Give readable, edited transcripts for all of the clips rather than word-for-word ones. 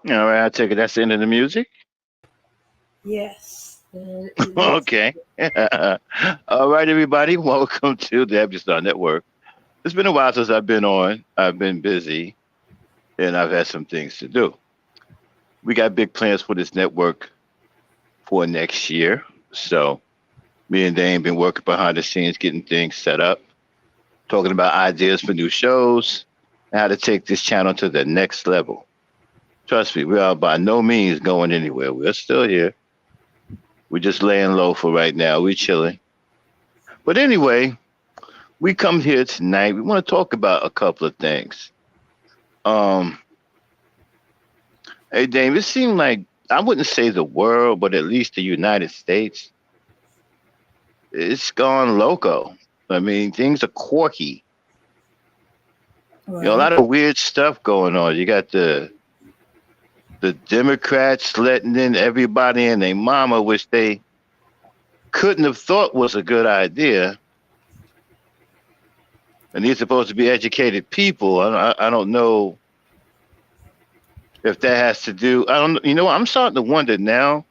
All right, I take it that's the end of the music. Yes. Yes. Okay. All right, everybody. Welcome to the Happy Star Network. It's been a while since I've been on. I've been busy and I've had some things to do. We got big plans for this network for next year. So me and Dane been working behind the scenes, getting things set up, talking about ideas for new shows, and how to take this channel to the next level. Trust me, we are by no means going anywhere. We're still here. We're just laying low for right now. We're chilling. But anyway, we come here tonight. We want to talk about a couple of things. Um, Hey, Dave, it seemed like I wouldn't say the world, but at least the United States, it's gone loco. I mean, things are quirky. A Right. lot of weird stuff going on. You got the Democrats letting in everybody and their mama, which they couldn't have thought was a good idea. And these are supposed to be educated people. I don't know if that has to do. I don't. You know, I'm starting to wonder now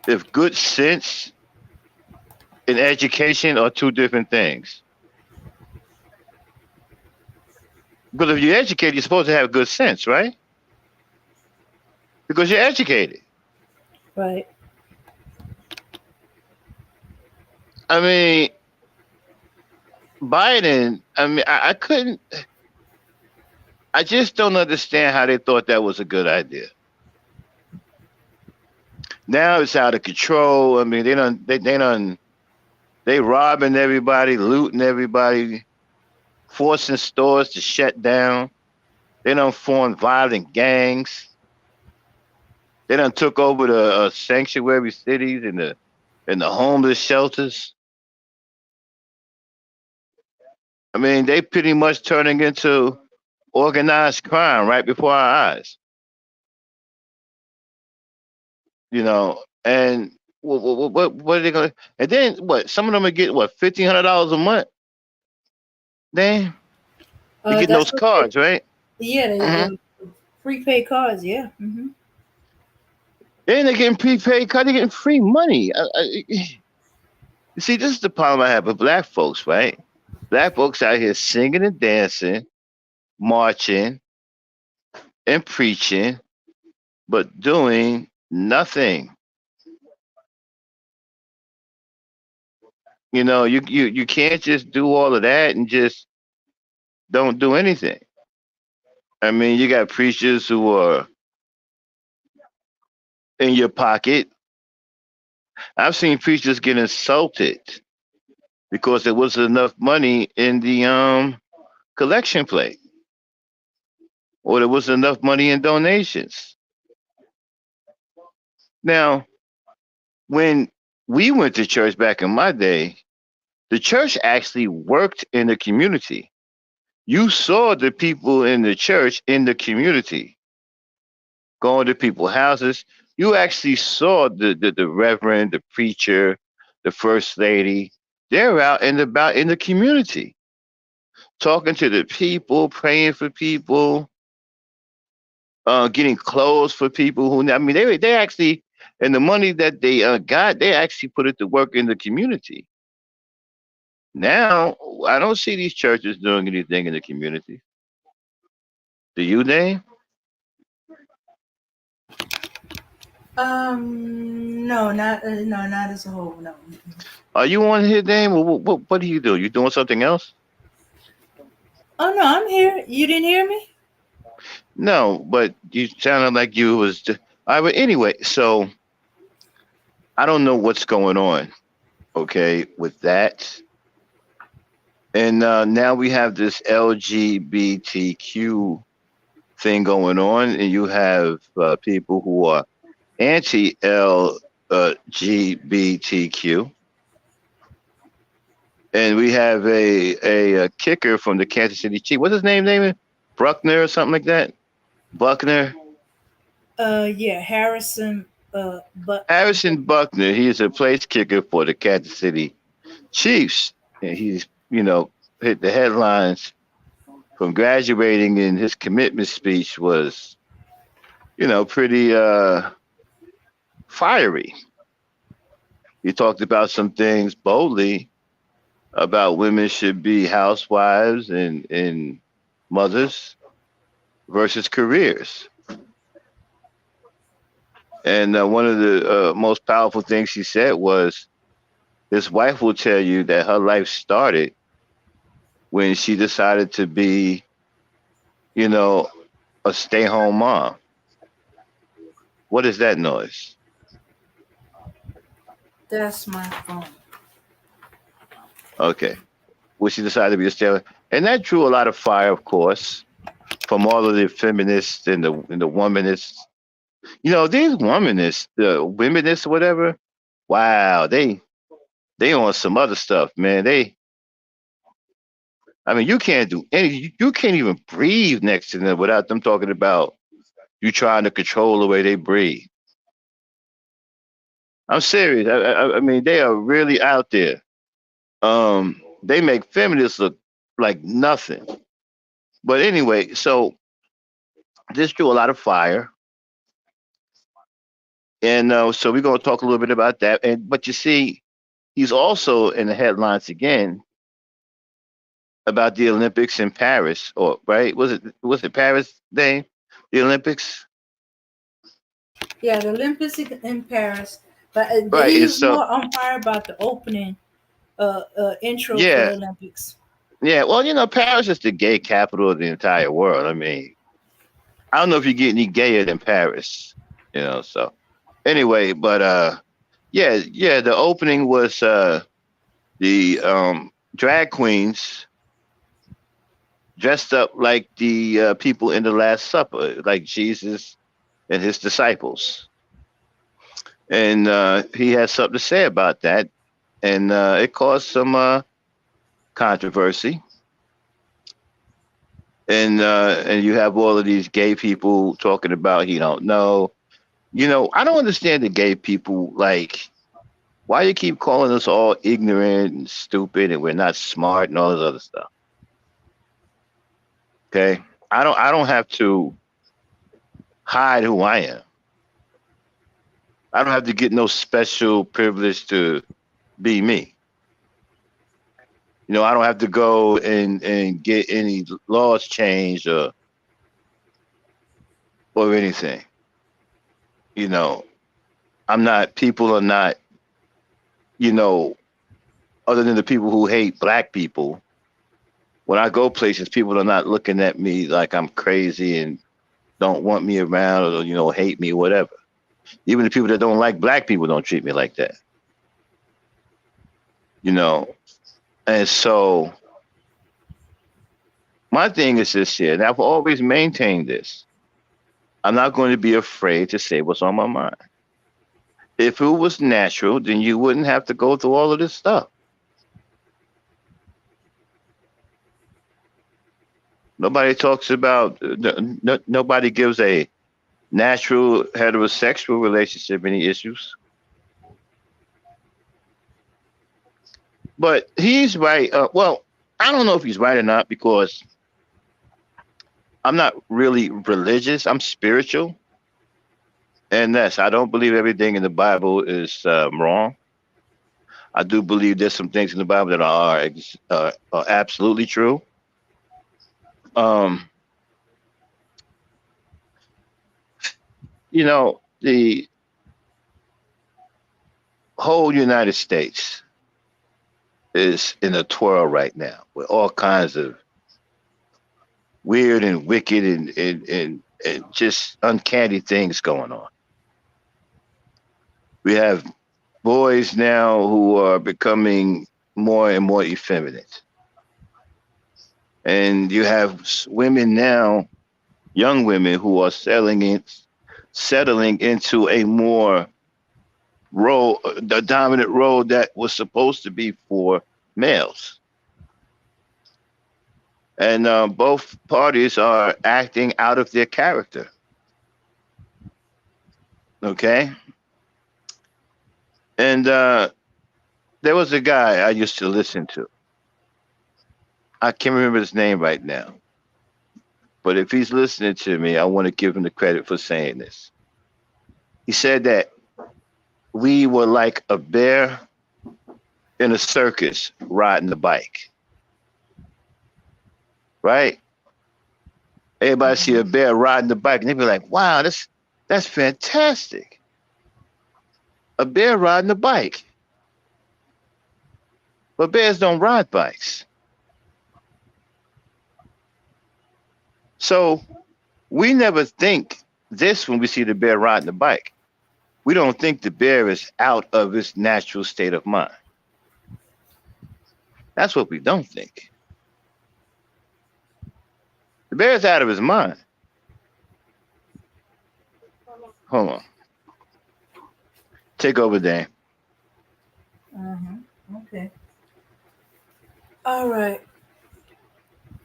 if good sense and education are two different things. Because if you're educated, you're supposed to have good sense, right? Because you're educated. Right. I mean, Biden. I mean, I couldn't. I just don't understand how they thought that was a good idea. Now it's out of control. I mean, they robbing everybody, looting everybody, forcing stores to shut down. They done formed violent gangs. They done took over the sanctuary cities and the homeless shelters. I mean, they pretty much turning into organized crime right before our eyes. And what are they gonna? And then what? Some of them are getting what $1,500 a month. Then they getting That's those what they. cards, right? Yeah. Hmm. Prepaid cards. Yeah. Then they're getting prepaid card. They're getting free money. See, this is the problem I have with black folks, right? Black folks out here singing and dancing, marching and preaching, but doing nothing. You can't just do all of that and just don't do anything. I mean, you got preachers who are in your pocket. I've seen preachers get insulted because there wasn't enough money in the collection plate, or there wasn't enough money in donations. Now, when we went to church back in my day, the church actually worked in the community. You saw the people in the church in the community going to people's houses. You actually saw the reverend, the preacher, the first lady. They're out and about in the community, talking to the people, praying for people, getting clothes for people who. I mean, they actually, and the money that they got, they actually put it to work in the community. Now, I don't see these churches doing anything in the community. Do you, Dane? No, not as a whole. No. Are you on here, Dane? What do you do? You doing something else? Oh no, I'm here. You didn't hear me? No, but you sounded like you was. I but anyway, so I don't know what's going on. Okay, with that, and now we have this LGBTQ thing going on, and you have people who are anti LGBTQ, and we have a kicker from the Kansas City Chiefs. What's his name? Bruckner or something like that. Buckner. Yeah, Harrison. But Harrison Buckner. He is a place kicker for the Kansas City Chiefs, and he's hit the headlines from graduating, and his commitment speech was pretty fiery. He talked about some things boldly about women should be housewives and mothers versus careers. And one of the most powerful things he said was his wife will tell you that her life started when she decided to be, you know, a stay home mom. What is that noise? that's my phone. Okay. When she decided to be a stay home. And that drew a lot of fire, of course, from all of the feminists and the womanists. These womanists, the womanists or whatever, wow, they on some other stuff, man. I mean, you can't do any. You can't even breathe next to them without them talking about you trying to control the way they breathe. I'm serious. I mean, they are really out there. They make feminists look like nothing. But anyway, so this drew a lot of fire, and so we're going to talk a little bit about that. And but you see, he's also in the headlines again about the Olympics in Paris, or right? Was it Paris, Dane? The Olympics, Yeah, the Olympics in Paris, but right? he And was so more on fire about the opening intro for the yeah, Olympics. yeah. Well, Paris is the gay capital of the entire world. I mean, I don't know if you get any gayer than Paris, So anyway, but yeah, yeah. The opening was the drag queens dressed up like the people in the Last Supper, like Jesus and his disciples. And he has something to say about that, and it caused some controversy. And you have all of these gay people talking about he don't know. I don't understand the gay people. Like, why you keep calling us all ignorant and stupid, and we're not smart and all this other stuff? Okay, I don't have to hide who I am. I don't have to get no special privilege to be me. I don't have to go and get any laws changed or anything. You know, I'm not. People are not. You know, other than the people who hate black people. When I go places, people are not looking at me like I'm crazy and don't want me around or hate me, whatever. Even the people that don't like black people don't treat me like that. You know, and so my thing is this here, and I've always maintained this. I'm not going to be afraid to say what's on my mind. If it was natural, then you wouldn't have to go through all of this stuff. Nobody talks about, nobody gives a natural heterosexual relationship any issues. But he's right. Well, I don't know if he's right or not because I'm not really religious. I'm spiritual. And yes, I don't believe everything in the Bible is wrong. I do believe there's some things in the Bible that are absolutely true. Um, the whole United States is in a twirl right now with all kinds of weird and wicked and just uncanny things going on. We have boys now who are becoming more and more effeminate. And you have women now, young women who are settling into a more role, the dominant role that was supposed to be for males. And both parties are acting out of their character. Okay. And there was a guy I used to listen to. I can't remember his name right now. But if he's listening to me, I want to give him the credit for saying this. He said that we were like a bear in a circus riding a bike. Right? Everybody see a bear riding the bike and they be like, wow, that's fantastic. A bear riding a bike. But bears don't ride bikes. So we never think this when we see the bear riding the bike. We don't think the bear is out of its natural state of mind. That's what we don't think. The bear's out of his mind. Hold on. Take over, Dan. Okay. All right.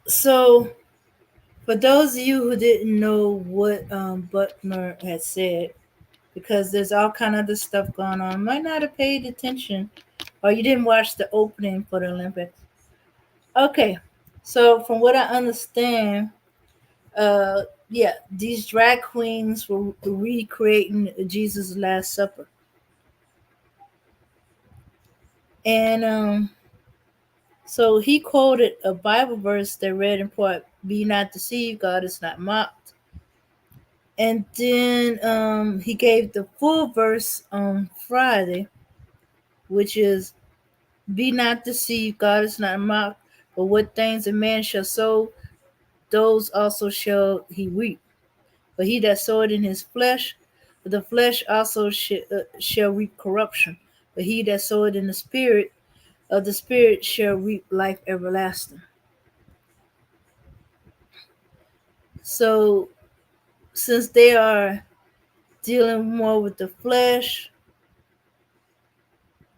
So, for those of you who didn't know what Butler had said, because there's all kind of other stuff going on, might not have paid attention, or you didn't watch the opening for the Olympics. Okay. So, from what I understand, yeah, these drag queens were recreating Jesus' Last Supper, and so he quoted a Bible verse that read in part, "Be not deceived, God is not mocked." And then he gave the full verse on Friday, which is, "Be not deceived, God is not mocked, but what things a man shall sow, those also shall he reap. But he that soweth in his flesh, the flesh also shall reap corruption. But he that soweth in the Spirit, of the Spirit shall reap life everlasting." So, since they are dealing more with the flesh,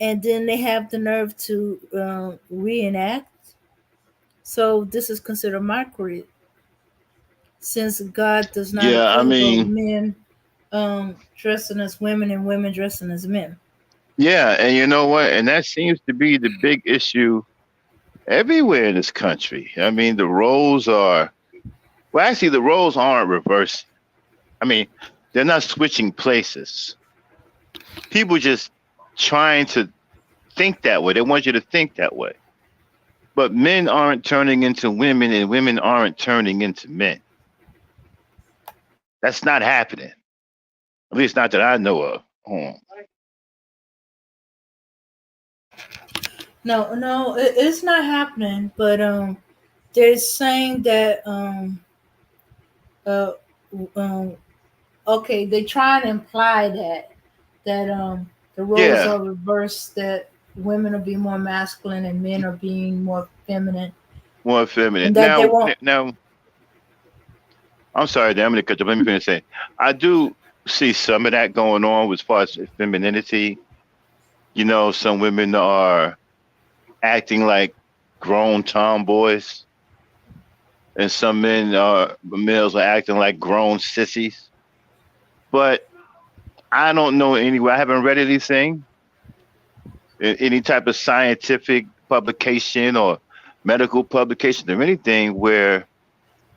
and then they have the nerve to reenact, so this is considered mockery, since God does not Yeah, I approve of mean, men dressing as women and women dressing as men. yeah, and you know what? And that seems to be the big issue everywhere in this country. I mean, the roles are, well, actually, the roles aren't reversing. I mean, they're not switching places. People just trying to think that way. They want you to think that way. but men aren't turning into women and women aren't turning into men. That's not happening. At least not that I know of. No, no, it's not happening. But they're saying that uh, um, okay, they try and imply that the roles Yeah, are reversed, that women are being more masculine and men are being more feminine, more feminine. and that they won't. Now, I'm sorry, Dan, I'm going to cut you. Let me finish saying, I do see some of that going on as far as femininity. Some women are acting like grown tomboys, and some males are acting like grown sissies. But I don't know anywhere. I haven't read anything, any type of scientific publication or medical publication or anything where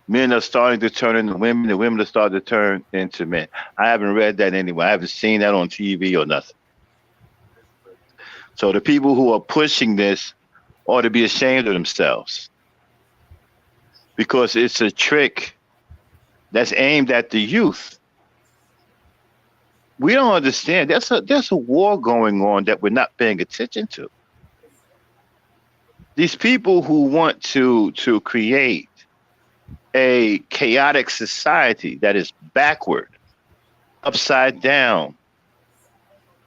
men are starting to turn into women and women are starting to turn into men. I haven't read that anywhere. I haven't seen that on TV or nothing. So the people who are pushing this ought to be ashamed of themselves because it's a trick that's aimed at the youth. We don't understand. There's a war going on that we're not paying attention to. These people who want to create a chaotic society that is backward, upside down,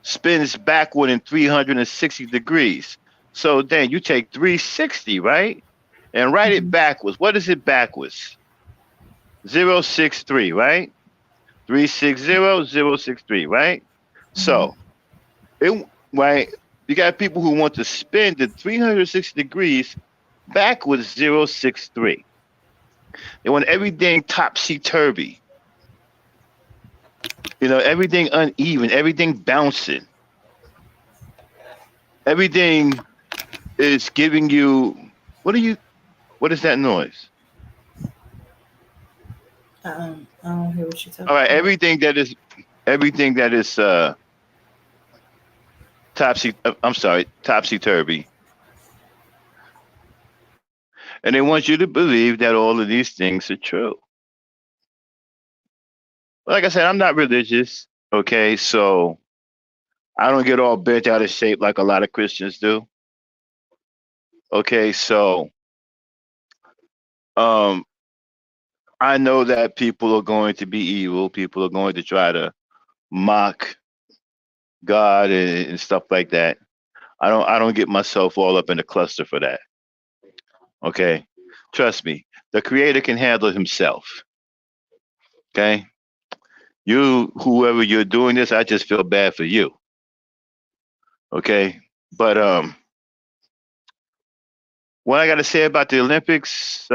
spins backward in 360 degrees. So then you take 360, right? And write it Mhm, backwards. What is it backwards? 063, right? 360 063, right? mhm. So it right, you got people who want to spin the 360 degrees backwards 063. They want everything topsy turvy, everything uneven, everything bouncing, everything is giving you what are you what is that noise? I don't hear what you're All talking right, about. everything that is I'm sorry, topsy turvy. And they want you to believe that all of these things are true. Like I said, I'm not religious, okay? So I don't get all bent out of shape like a lot of Christians do. Okay, so um I know that people are going to be evil, people are going to try to mock God and stuff like that. I don't get myself all up in a cluster for that. Okay. Trust me, the creator can handle himself. Okay. Whoever you're doing this, I just feel bad for you. Okay. But what I gotta say about the Olympics,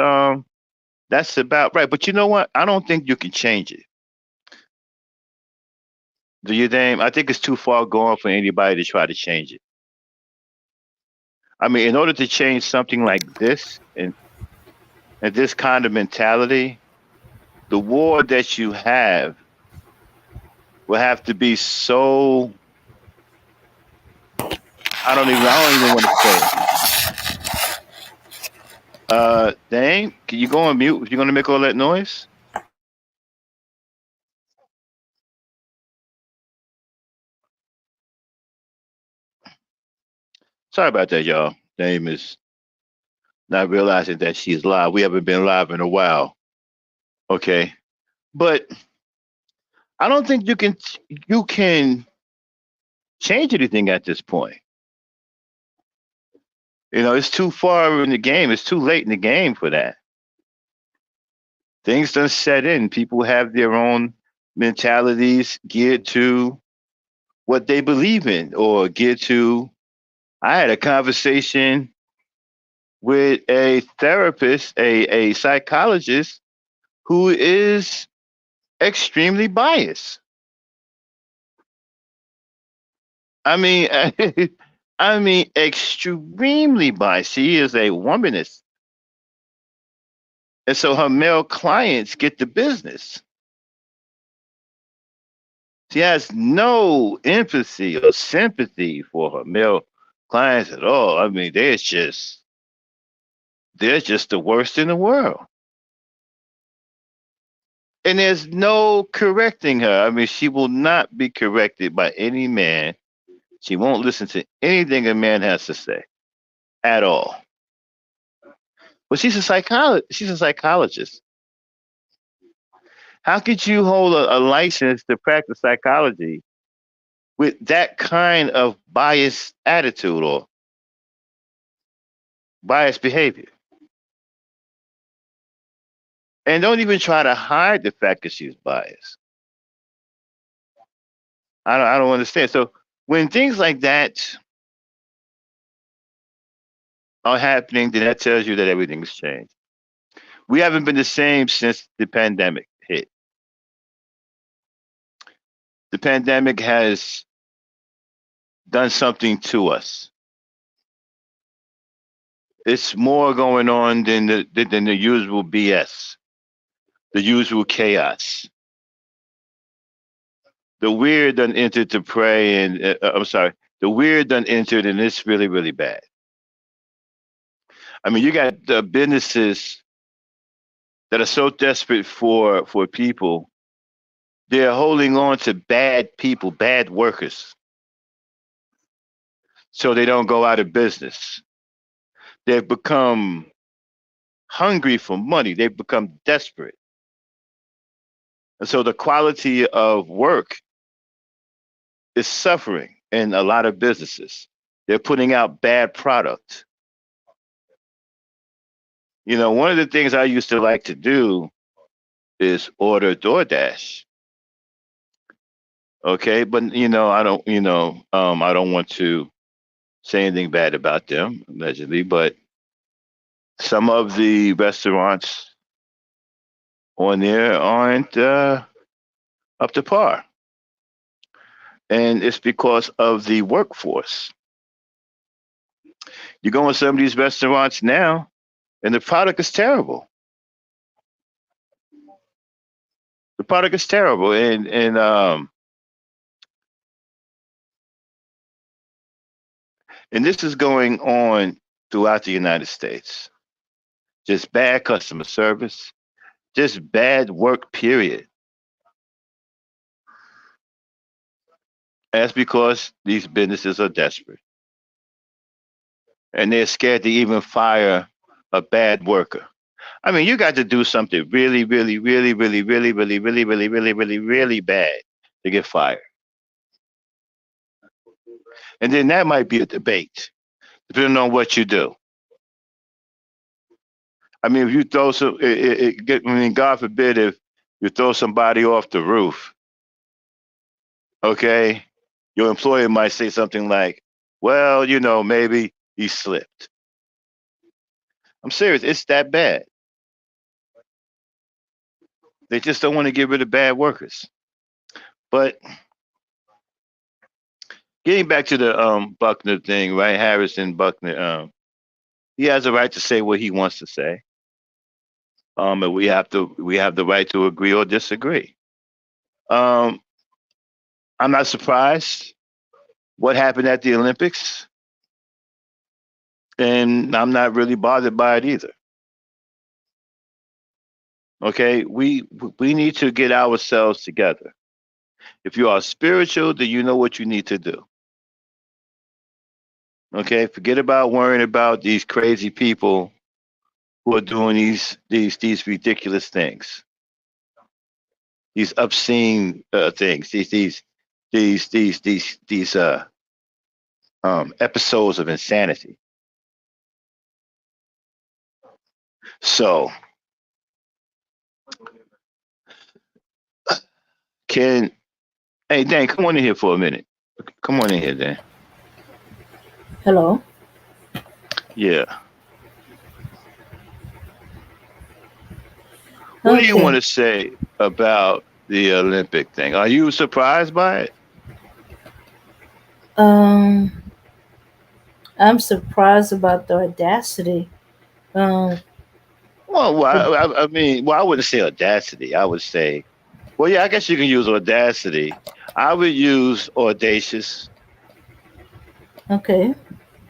that's about right. But you know what? I don't think you can change it. Do you, Dame? I think it's too far gone for anybody to try to change it. I mean, in order to change something like this and this kind of mentality, the war that you have will have to be so I don't even want to say it. Dame, can you go on mute if you're gonna make all that noise? Sorry about that, y'all. Dame is not realizing that she's live. We haven't been live in a while. Okay. But I don't think you can change anything at this point. It's too far in the game. It's too late in the game for that. Things done set in. People have their own mentalities geared to what they believe in or geared to. I had a conversation with a therapist, a psychologist who is extremely biased. I mean, I mean, extremely biased. She is a womanist. And so her male clients get the business. She has no empathy or sympathy for her male clients at all. I mean, there's just They're just the worst in the world. And there's no correcting her. I mean, she will not be corrected by any man. She won't listen to anything a man has to say at all. But she's a psychologist. She's a psychologist. How could you hold a license to practice psychology with that kind of biased attitude or biased behavior? And don't even try to hide the fact that she's biased. I don't understand. So when things like that are happening, then that tells you that everything's changed. We haven't been the same since the pandemic hit. The pandemic has done something to us. It's more going on than the usual BS, the usual chaos. The weird done entered to pray, and I'm sorry, the weird done entered, and it's really, really bad. I mean, you got businesses that are so desperate for people, they're holding on to bad people, bad workers, so they don't go out of business. They've become hungry for money. They've become desperate. And so the quality of work is suffering in a lot of businesses. They're putting out bad product. You know, one of the things I used to like to do is order DoorDash. Okay, but I don't want to say anything bad about them allegedly, but some of the restaurants on there aren't up to par, and it's because of the workforce. You go in some of these restaurants now, and the product is terrible. The product is terrible, and this is going on throughout the United States. Just bad customer service, just bad work. Period. That's because these businesses are desperate, and they're scared to even fire a bad worker. I mean, you got to do something really, really, really, really, really, really, really, really, really, really, really bad to get fired. And then that might be a debate, depending on what you do. I mean, if you throw I mean, God forbid if you throw somebody off the roof, okay, your employer might say something like, well, maybe he slipped. I'm serious. It's that bad. They just don't want to get rid of bad workers. But getting back to the Buckner thing, right? Harrison Buckner, he has a right to say what he wants to say. And we have the right to agree or disagree. Um, I'm not surprised what happened at the Olympics, and I'm not really bothered by it either. Okay, we need to get ourselves together. If you are spiritual, then you know what you need to do. Okay, forget about worrying about these crazy people who are doing these ridiculous things, these obscene things, these episodes of insanity. So, can hey Dan, come on in here for a minute. Come on in here, Dan. Hello. Yeah. What do you want Okay. to say about the Olympic thing? Are you surprised by it? Um, I'm surprised about the audacity. Um, Well, for, I mean, well, I wouldn't say audacity. I would say, well, yeah, I guess you can use audacity. I would use audacious. okay.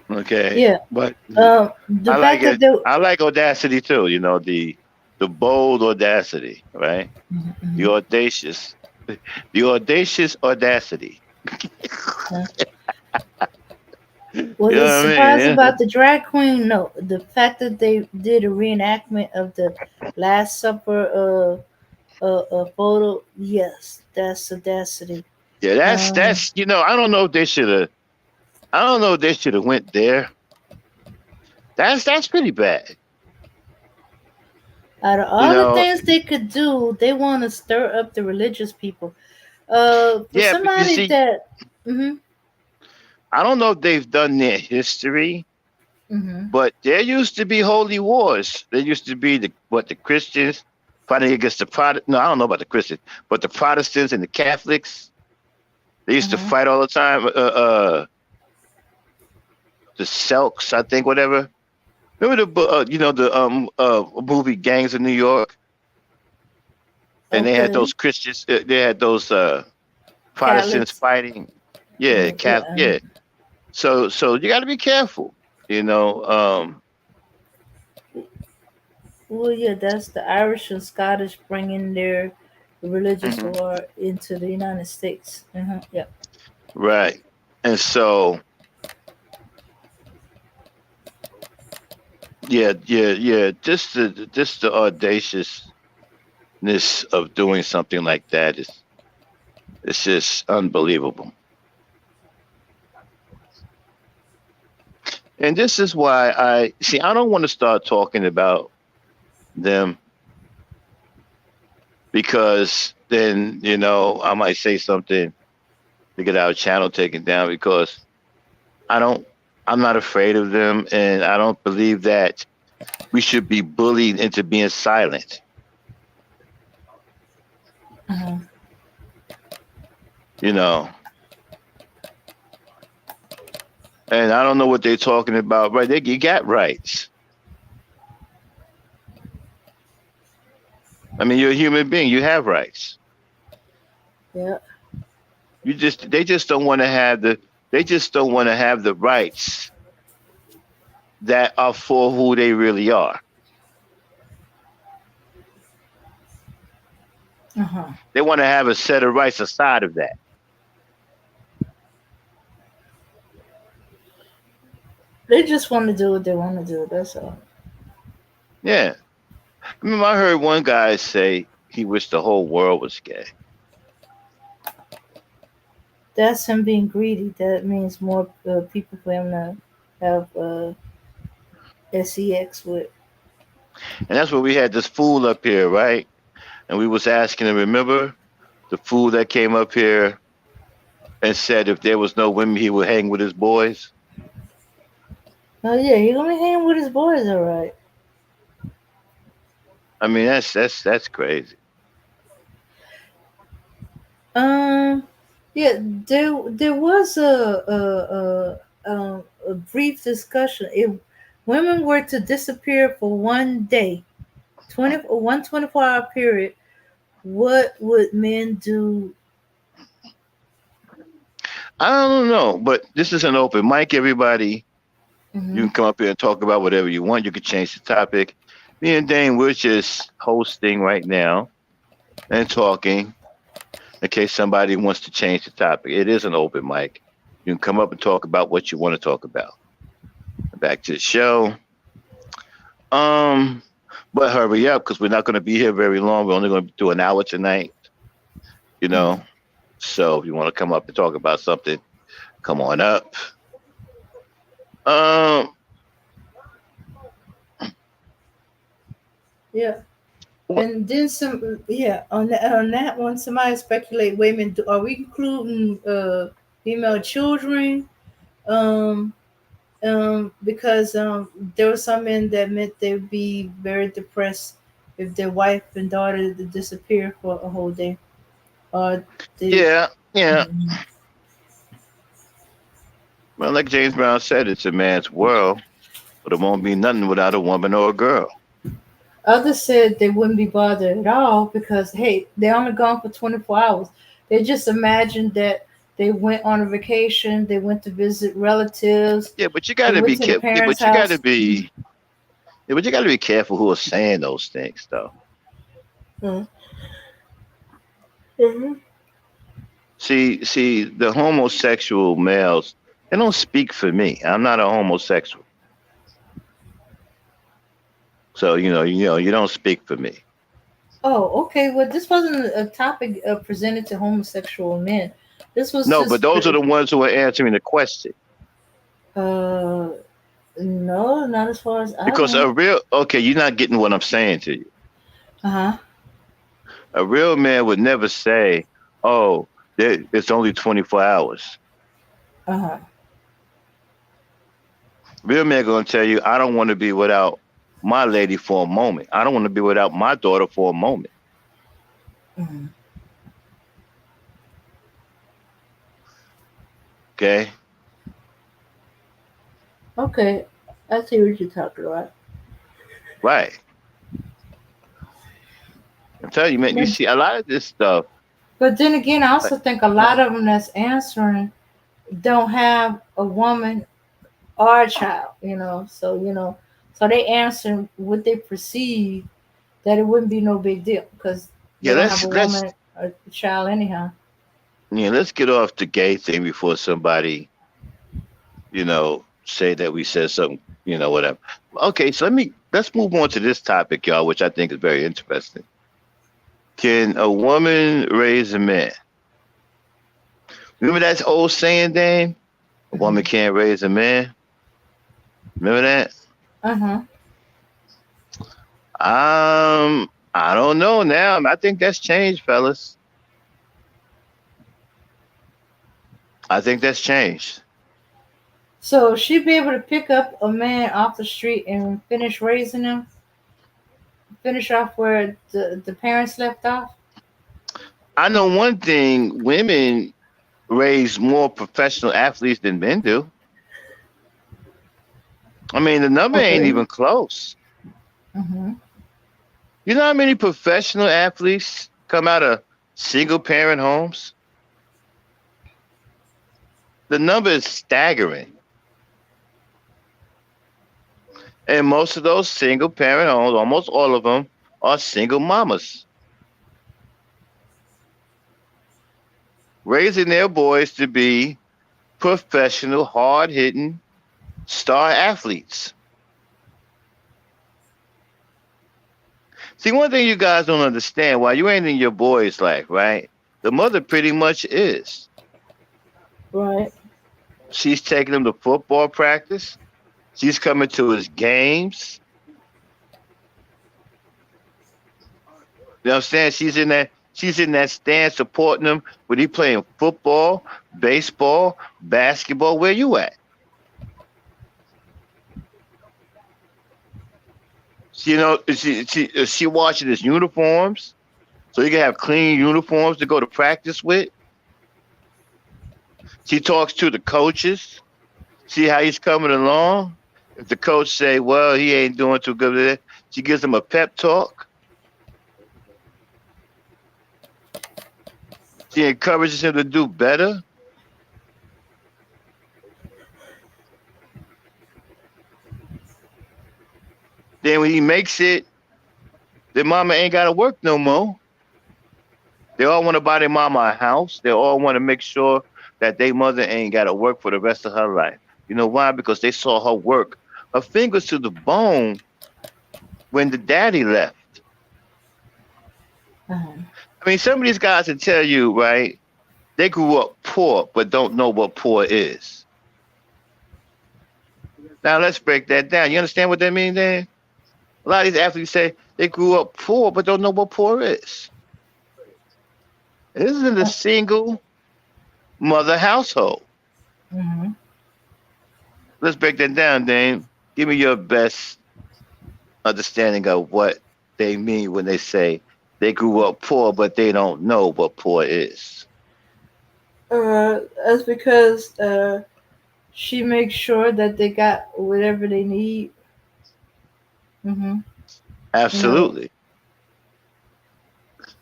Okay, Yeah. but The I like fact that it. they. I like audacity too. You know, the bold audacity, right? Mhm, The mhm. audacious, the audacious audacity. You What know was what I mean? surprised Yeah. about the drag queen? No, the fact that they did a reenactment of the Last Supper photo. Yes, that's audacity. Yeah, Um, that's I don't know if they should have. I don't know if they should have went there. That's pretty bad. Out of You all the know, things they could do, they want to stir up the religious people. For yeah. But you somebody see, that. Mm-hmm, I don't know if they've done their history, mm-hmm, but there used to be holy wars. There used to be the Christians fighting against the Protestant. No, I don't know about the Christians, but the Protestants and the Catholics. They used to uh-huh. fight all the time. The Selks, I think, whatever. Remember the movie Gangs of New York, and they had Okay. those Christians. They had those Protestants Catholics. fighting. Yeah, Yeah. yeah. So you got to be careful. You know. Well, yeah, that's the Irish and Scottish bringing their religious Mhm, war into the United States. Yeah. right. And so yeah. Just the audaciousness of doing something like that is it's just unbelievable. And this is why I see. I don't want to start talking about them because then I might say something to get our channel taken down because I don't. I'm not afraid of them, and I don't believe that we should be bullied into being silent. Uh-huh. You know, and I don't know what they're talking about. Right? You got rights. I mean, you're a human being. You have rights. Yeah. They just don't want to have the. They just don't want to have the rights that are for who they really are. Uh-huh. They want to have a set of rights aside of that. They just want to do what they want to do. That's all. Yeah. I remember I heard one guy say he wished the whole world was gay. That's him being greedy. That means more people for him to have sex with. And that's where we had this fool up here, right? And we was asking him, remember the fool that came up here and said if there was no women, he would hang with his boys? Oh yeah, he gonna be hanging with his boys, all right. I mean, that's crazy. Um, yeah, there was a brief discussion. If women were to disappear for one day, 24 hour period, what would men do? I don't know, but this is an open mic, everybody. You Hmm. can come up here and talk about whatever you want. You can change the topic. Me and Dane, we're just hosting right now and talking in case somebody wants to change the topic. It is an open mic. You can come up and talk about what you want to talk about. Back to the show. Um, but hurry up because we're not going to be here very long. We're only going to do an hour tonight. You know, so if you want to come up and talk about something, come on up. Um, Yeah, what? and then some. Yeah, on that one, somebody speculate. Wait a minute, are we including female children? Um, because there were some men that meant they'd be very depressed if their wife and daughter disappear for a whole day, or they. Yeah. Mhm. Well, like James Brown said, it's a man's world, but it won't be nothing without a woman or a girl. Others said they wouldn't be bothered at all because hey, they're only gone for 24 hours. They just imagined that They went on a vacation. They went to visit relatives. Yeah, but you They gotta went be to the careful. Yeah, parents' but you gotta house. be. Yeah, but you gotta be careful who are saying those things, though. Mm-hmm. See, the homosexual males, they don't speak for me. I'm not a homosexual, so you don't speak for me. Oh, okay. Well, this wasn't a topic presented to homosexual men. This was No, but just, those are the ones who are answering the question. uh, no, not as far as I Because know. okay, you're not getting what I'm saying to you. Uh huh. A real man would never say, "Oh, it's only 24 hours." Uh huh. Real man gonna tell you, "I don't want to be without my lady for a moment. I don't want to be without my daughter for a moment." Mm-hmm. Okay, Okay, I see what you're talking about. right? I'm telling you, man. You But see a lot of this stuff. but then again, I Like, also think a huh? lot of them that's answering don't have a woman or a child. So they answer what they perceive that it wouldn't be no big deal because they Yeah, don't have a let's woman or a child anyhow. let's get off the gay thing before somebody say that we said something, whatever. Okay, so let's move on to this topic, y'all, which I think is very interesting. Can a woman raise a man? Remember that old saying, Dame? A woman Hmm. can't raise a man. Remember that? Uh huh. I don't know now. I think that's changed, fellas. I think that's changed. So she'd be able to pick up a man off the street and finish raising him, finish off where the parents left off. I know one thing: women raise more professional athletes than men do. I mean, the number ain't Okay. even close. Mm-hmm. You know how many professional athletes come out of single parent homes? The number is staggering. And most of those single parent homes, almost all of them, are single mamas raising their boys to be professional, hard hitting star athletes. See, one thing you guys don't understand while you ain't in your boy's life, right? The mother pretty much is. Right. She's taking him to football practice. She's coming to his games. You know what I'm saying? She's in that stand supporting him when he playing football, baseball, basketball. Where you at? She washing his uniforms so he can have clean uniforms to go to practice with. She talks to the coaches, see how he's coming along. If the coach say, "Well, he ain't doing too good with it," she gives him a pep talk. She encourages him to do better. Then when he makes it, their mama ain't got to work no more. They all want to buy their mama a house. They all want to make sure that their mother ain't got to work for the rest of her life. You know why? Because they saw her work her fingers to the bone when the daddy left. Uh-huh. I mean, some of these guys will tell you, right? They grew up poor, but don't know what poor is. Now let's break that down. You understand what that means, Dan? A lot of these athletes say they grew up poor, but don't know what poor is. This isn't a single mother household. Mm-hmm. Let's break that down, Dane. Give me your best understanding of what they mean when they say they grew up poor, but they don't know what poor is. That's because she makes sure that they got whatever they need. Mm-hmm. You know. Absolutely.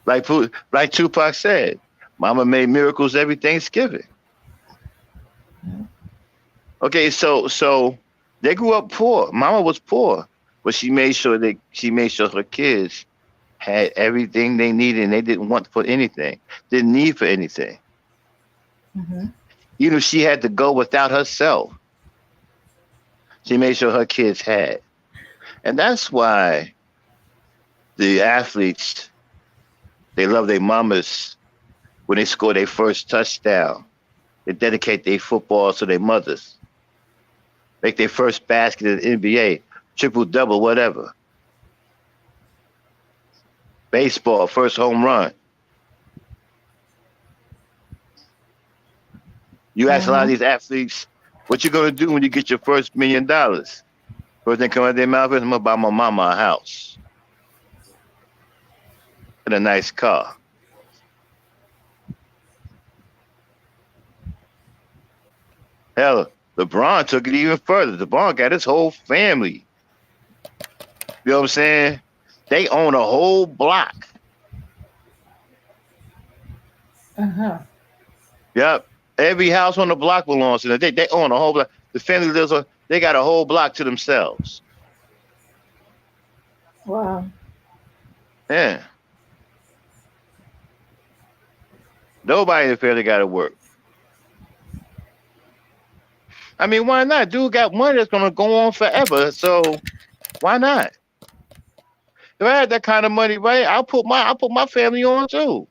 Like Tupac said, Mama made miracles every Thanksgiving. Okay, so they grew up poor. Mama was poor, but she made sure her kids had everything they needed and they didn't want for anything. Didn't need for anything. Mhm. Even if she had to go without herself, she made sure her kids had. And that's why the athletes they love their mamas when they score their first touchdown. They dedicate their football to their mothers. Make their first basket in the NBA, triple double, whatever. Baseball, first home run. You ask a lot of Mhm. these athletes, what you gonna do when you get your first $1 million? First thing come out of their mouth is, I'm gonna buy my mama a house and a nice car. Hell, LeBron took it even further. LeBron got his whole family. You know what I'm saying? They own a whole block. Uh-huh. Yep. Every house on the block belongs to them. They own a whole block. The family lives on, they got a whole block to themselves. Wow. Yeah. Nobody in the family got to work. I mean, why not? Dude got money that's going to go on forever. So why not? If I had that kind of money, right, I'll put my family on too.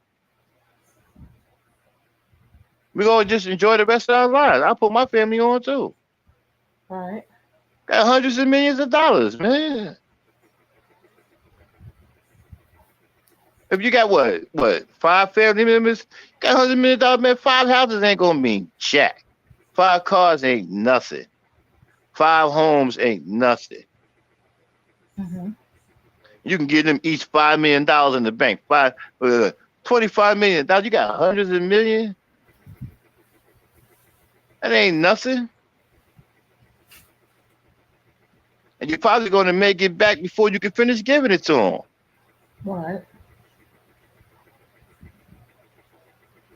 We gonna just enjoy the rest of our lives. I'll put my family on too. Right. Got hundreds of millions of dollars, man. If you got five family members, got $100 million, man. Five houses ain't gonna mean jack. Five cars ain't nothing. Five homes ain't nothing. Mhm. You can give them each $5 million in the bank. Uh, $25 million. You got hundreds of millions. That ain't nothing. And you're probably gonna make it back before you can finish giving it to them. Right.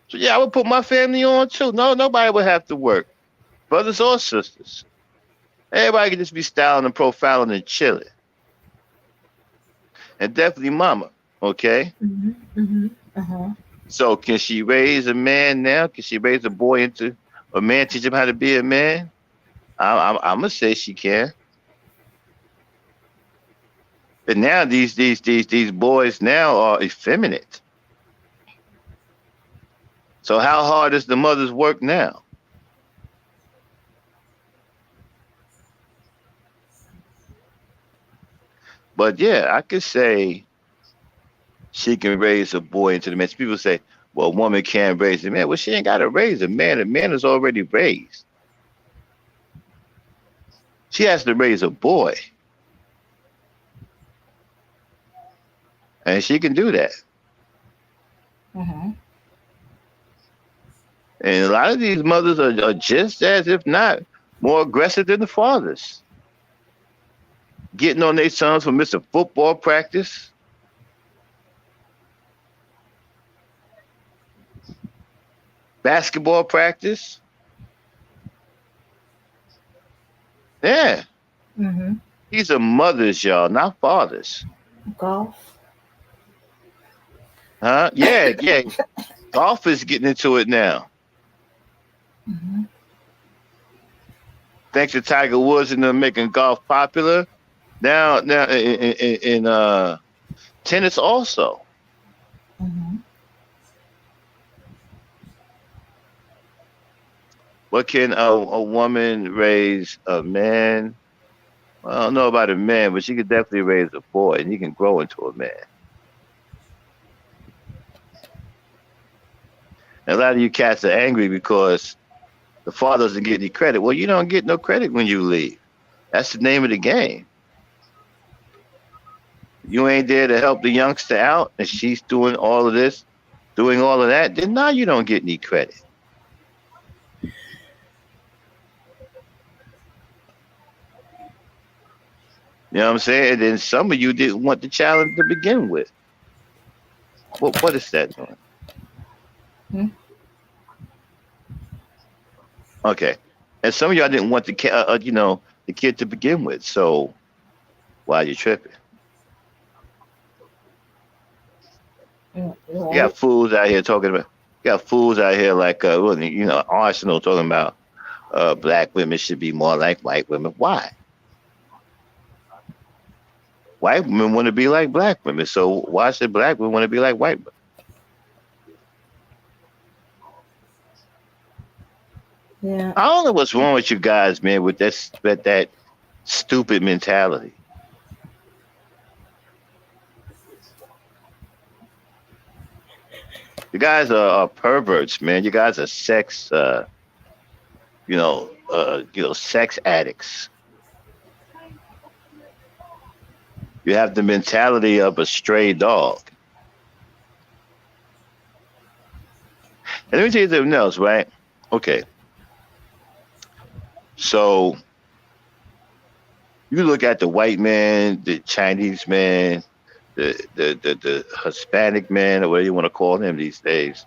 So yeah, I would put my family on too. No, nobody would have to work, brothers or sisters. Everybody could just be styling and profiling and chilling. And definitely mama. Okay. Mhm. Mhm. Uh-huh. So can she raise a man now? Can she raise a boy into a man? Teach him how to be a man? I'm gonna say she can. But now these boys now are effeminate. So how hard is the mother's work now? But yeah, I could say she can raise a boy into the man. People say, well, a woman can't raise a man. Well, she ain't got to raise a man. A man is already raised. She has to raise a boy, and she can do that. Mhm. And a lot of these mothers are just as, if not more aggressive than the fathers, getting on their sons for missing football practice, basketball practice. Yeah, Mhm. these are mothers, y'all, not fathers. Golf. Huh? Yeah, yeah. Golf is getting into it now. Mhm. Thanks to Tiger Woods and them making golf popular. Now in tennis also. Mhm. What can a woman raise a man? Well, I don't know about a man, but she could definitely raise a boy, and he can grow into a man. And a lot of you cats are angry because the father doesn't get any credit. Well, you don't get no credit when you leave. That's the name of the game. You ain't there to help the youngster out, and she's doing all of this, doing all of that. Then now you don't get any credit. You know what I'm saying? And then some of you didn't want the challenge to begin with. What is that doing? Mhm. Okay. And some of y'all didn't want the kid to begin with. So why are you tripping? You got Right. fools out here talking about. You got fools out here like Arsenal talking about black women should be more like white women. Why? White women want to be like black women, so why should black women want to be like white women? Yeah. I don't know what's wrong with you guys, man, with that stupid mentality. You guys are perverts, man. You guys are sex, sex addicts. You have the mentality of a stray dog. And let me tell you something else, right? Okay, so you look at the white man, the Chinese man, the Hispanic man, or whatever you want to call him these days,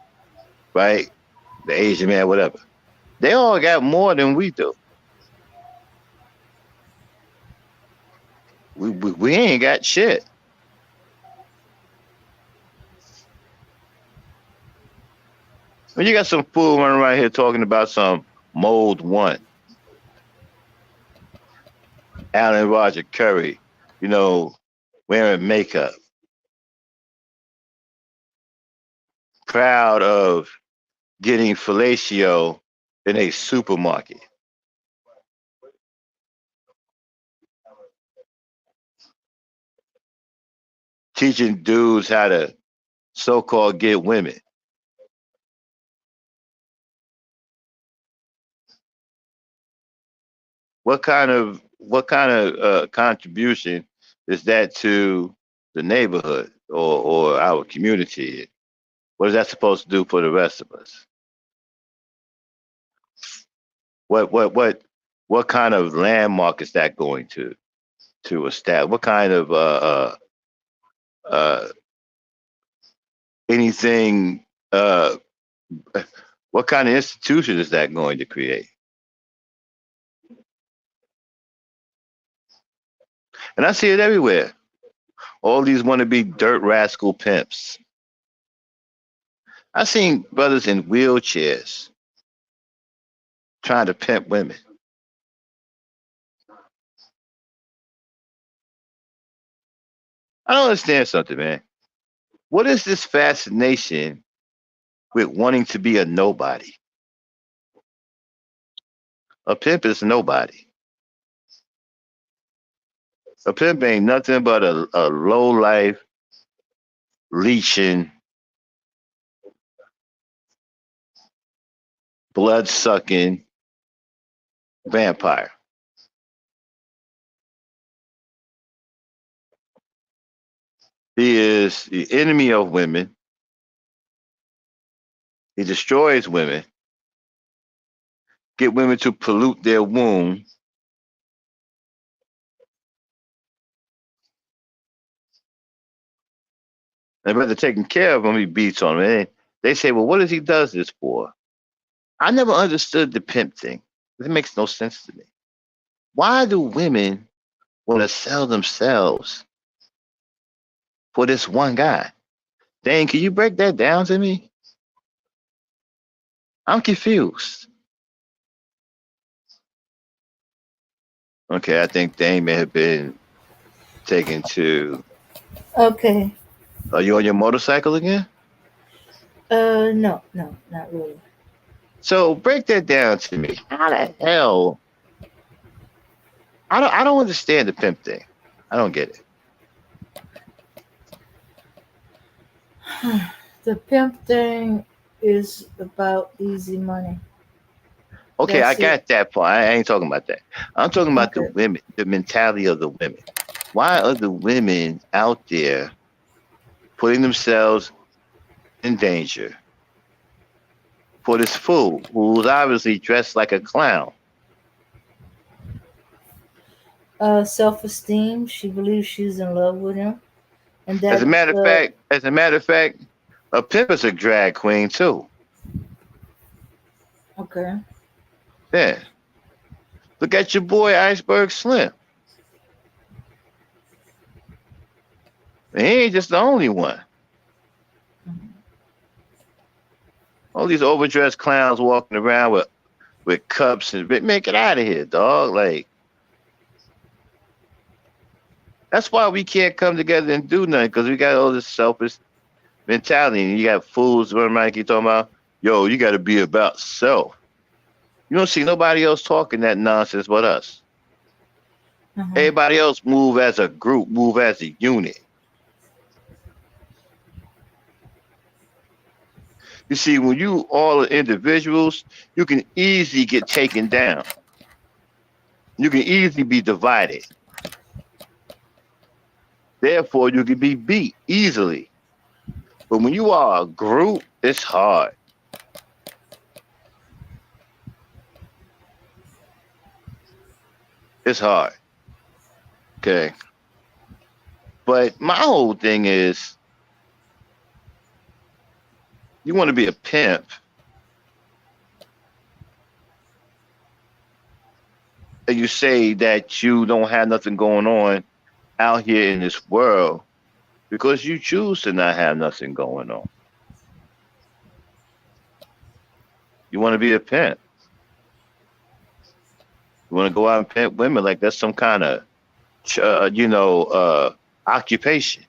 right? The Asian man, whatever. They all got more than we do. We ain't got shit. When you got some fool running around here talking about some mold one, Alan Roger Curry, you know, wearing makeup, proud of getting fellatio in a supermarket, teaching dudes how to so-called get women. What kind of contribution is that to the neighborhood or our community? What is that supposed to do for the rest of us? What kind of landmark is that going to establish? What kind of uh, anything? What kind of institution is that going to create? And I see it everywhere. All these want to be dirt rascal pimps. I seen brothers in wheelchairs trying to pimp women. I don't understand something, man. What is this fascination with wanting to be a nobody? A pimp is nobody. A pimp ain't nothing but a low life, leeching, blood sucking vampire. He is the enemy of women. He destroys women, get women to pollute their womb, and rather taking care of them, he beats on them. And they say, well, what does he does this for? I never understood the pimp thing. It makes no sense to me. Why do women want to sell themselves for this one guy? Dang, can you break that down to me? I'm confused. Okay, I think Dane may have been taken to. Okay. Are you on your motorcycle again? No, no, not really. So break that down to me. How the hell? I don't understand the pimp thing. I don't get it. The pimp thing is about easy money. Okay, I That's it. got that part. I ain't talking about that. I'm talking about the Okay. women, the mentality of the women. Why are the women out there putting themselves in danger for this fool who's obviously dressed like a clown? Self-esteem. She believes she's in love with him, and As a that. matter of fact, a pimp is a drag queen too. Okay. Yeah. Look at your boy Iceberg Slim. And he ain't just the only one. All these overdressed clowns walking around with cups and man, get out of here, dog. Like that's why we can't come together and do nothing because we got all this selfish mentality. And you got fools running around keep talking about, yo, you got to be about self. You don't see nobody else talking that nonsense but us. Uh-huh. Everybody else move as a group, move as a unit. You see, when you all are individuals, you can easily get taken down. You can easily be divided. Therefore, you can be beat easily. But when you are a group, it's hard. It's hard. Okay. But my whole thing is you want to be a pimp and you say that you don't have nothing going on out here in this world because you choose to not have nothing going on. You want to be a pimp. You want to go out and pimp women like that's some kind of, occupation.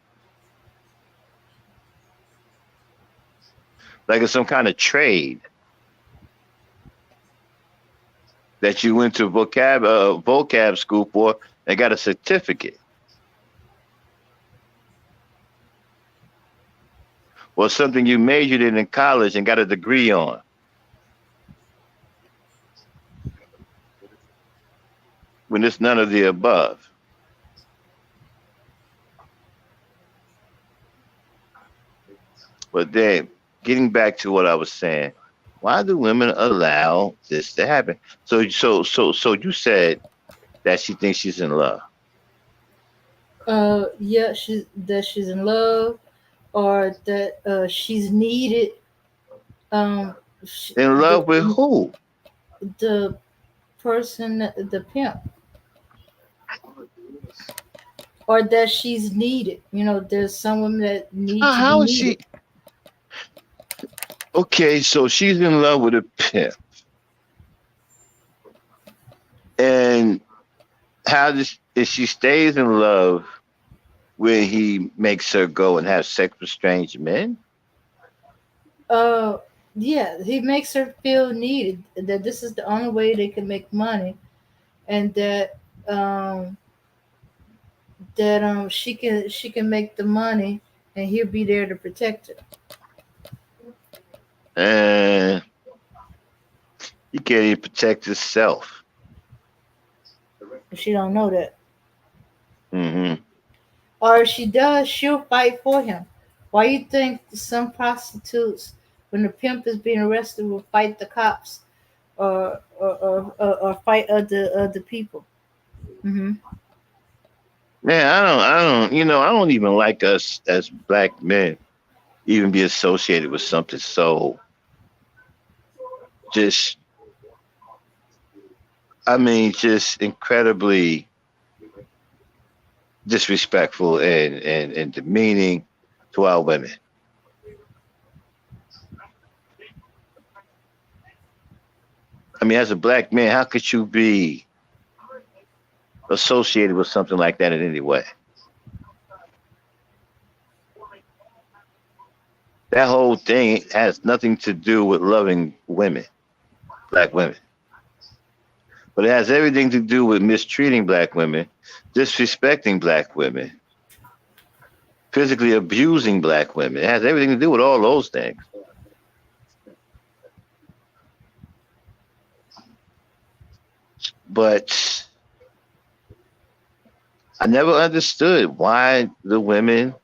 Like it's some kind of trade that you went to vocab school for and got a certificate. Or something you majored in college and got a degree on. When it's none of the above. But then, getting back to what I was saying, why do women allow this to happen? So you said that she thinks she's in love. Yeah, she's in love, or that she's needed. Um, In love with the who? the person, the pimp, or that she's needed. There's some women that need to be How is she? needed. Okay, so she's in love with a pimp, and how does if she stays in love when he makes her go and have sex with strange men? Uh, yeah, he makes her feel needed. That this is the only way they can make money, and um that she can make the money, and he'll be there to protect her. And he can't even protect himself. If she don't know that, Hmm. or if she does, she'll fight for him. Why you think some prostitutes, when the pimp is being arrested, will fight the cops, or fight other people? Hmm. Man, I don't even like us as black men even be associated with something so just, just incredibly disrespectful and demeaning to our women. As a black man, how could you be associated with something like that in any way? That whole thing has nothing to do with loving women, black women, but it has everything to do with mistreating black women, disrespecting black women, physically abusing black women. It has everything to do with all those things. But I never understood why the women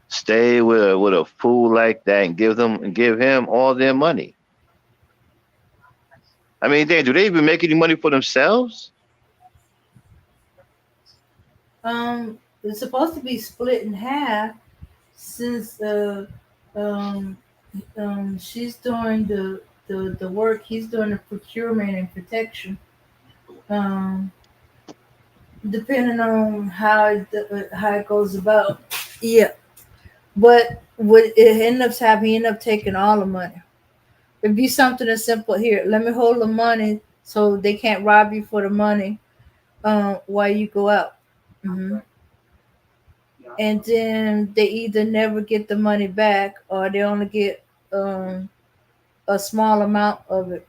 stay with a fool like that and give him all their money. Do they even make any money for themselves? It's supposed to be split in half, since um, she's doing the work, he's doing the procurement and protection. Um, Depending on how it goes about. Yeah, but what it end up happening, he end up taking all the money. It'd be something as simple here. Let me hold the money so they can't rob you for the money. While you go out. hmm And then they either never get the money back or they only get um a small amount of it.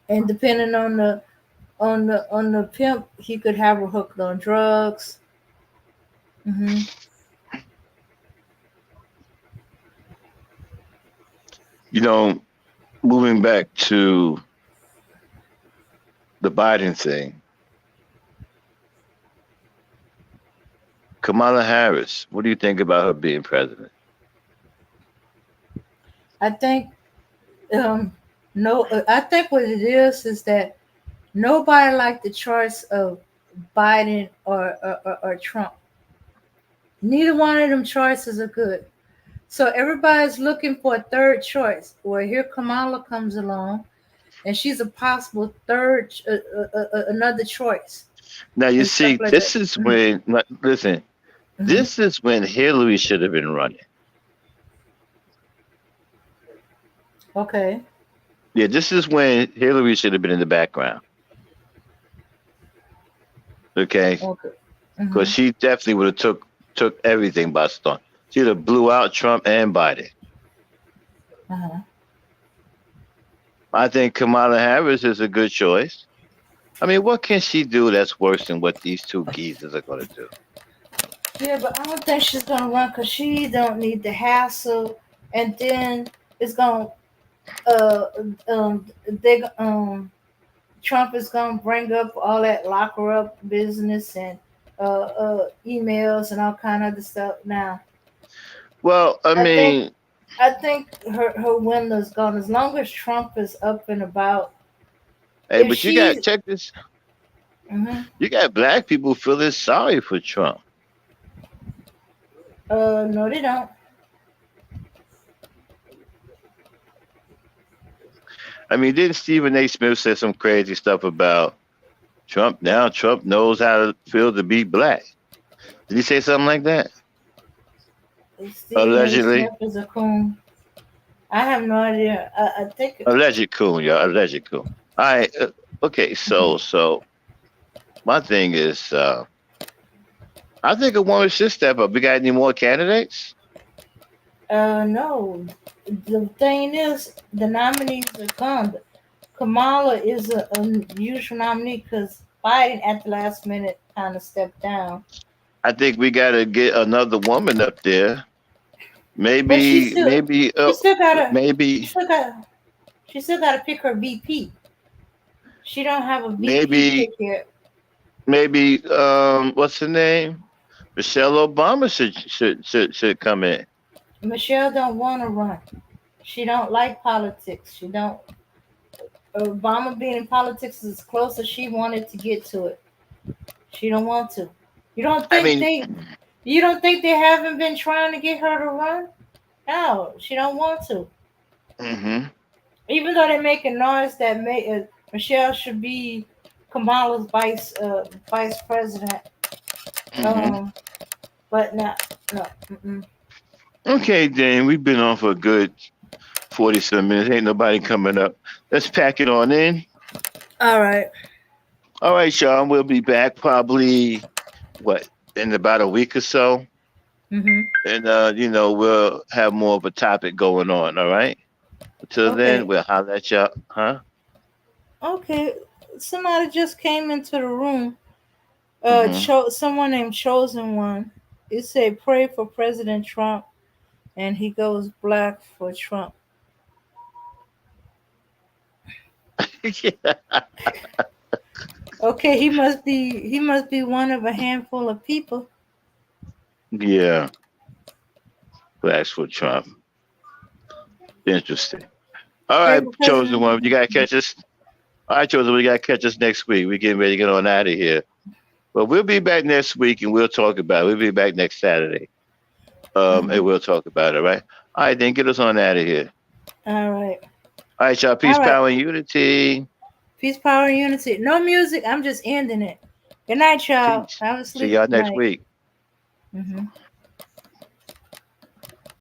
And depending on the pimp, he could have her hooked on drugs. hmm You know, moving back to the Biden thing, Kamala Harris, what do you think about her being president? I think um no, I think what it is that nobody liked the choice of Biden or Trump. Neither one of them choices are good. So everybody's looking for a third choice. Well, here Kamala comes along, and she's a possible third, another choice, Now, you and stuff see, like that. this is when, listen, hmm this is when Hillary should have been running. Okay. Yeah, this is when Hillary should have been in the background. Okay, Okay. because hmm she definitely would have took everything by storm. She would have blew out Trump and Biden. Uh-huh. I think Kamala Harris is a good choice. I mean, what can she do that's worse than what these two geezers are going to do? Yeah, but I don't think she's gonna run because she don't need the hassle, and then it's gonna uh they Trump is gonna bring up all that locker up business and emails and all kind of other stuff. Now, Well, I I think mean, I think her window's gone as long as Trump is up and about. hey, If but you got she, check this. mhm, You got black people feeling sorry for Trump. no, they don't. I mean, didn't Stephen A. Smith say some crazy stuff about Trump? Now Trump knows how to feel to be black. Did he say something like that? Stephen A. Allegedly, Smith is a coon. I have no idea. I think. alleged coon, y'all. Alleged coon. All right. Okay. Mhm. So my thing is, I think a woman should step up. We got any more candidates? No. The thing is, the nominees are gone. Kamala is a unusual nominee because Biden at the last minute kind of stepped down. I think we got to get another woman up there. But Maybe, maybe, she still gotta, she maybe, still got, she still gotta pick her VP. She don't have a VP maybe, pick yet. maybe. What's the name? Michelle Obama should come in. Michelle don't want to run. She don't like politics. She don't. Obama being in politics is as close as she wanted to get to it. She don't want to. You don't I think mean, they? You don't think they haven't been trying to get her to run? No, she don't want to. hmm Even though they're making noise that Michelle should be Kamala's vice president. hmm Um, but no. Mm-mm. Okay, Dan, we've been on for a good 47 minutes. Ain't nobody coming up. Let's pack it on in. All right. All right, Sean, we'll be back probably, what, in about a week or so. Mhm. And, we'll have more of a topic going on. All right. Until then, Okay. we'll holler at y'all. Huh? Okay. Somebody just came into the room. hmm Someone named Chosen One. It said pray for President Trump, and he goes black for Trump. Okay, he must be one of a handful of people. Yeah. Blacks for Trump. Interesting. All Pray right, for chosen President one. You Trump. gotta catch us. All right, chosen one. You gotta catch us next week. We're getting ready to get on out of here. But we'll be back next week and we'll talk about it. We'll be back next Saturday. Mhm. And we'll talk about it, right? All right, then get us on out of here. All right. All right, y'all. Peace, All right. power, and unity. Peace, power, and unity. No music. I'm just ending it. Good night, See, y'all. Have a see sleep y'all next night. week. Mm-hmm.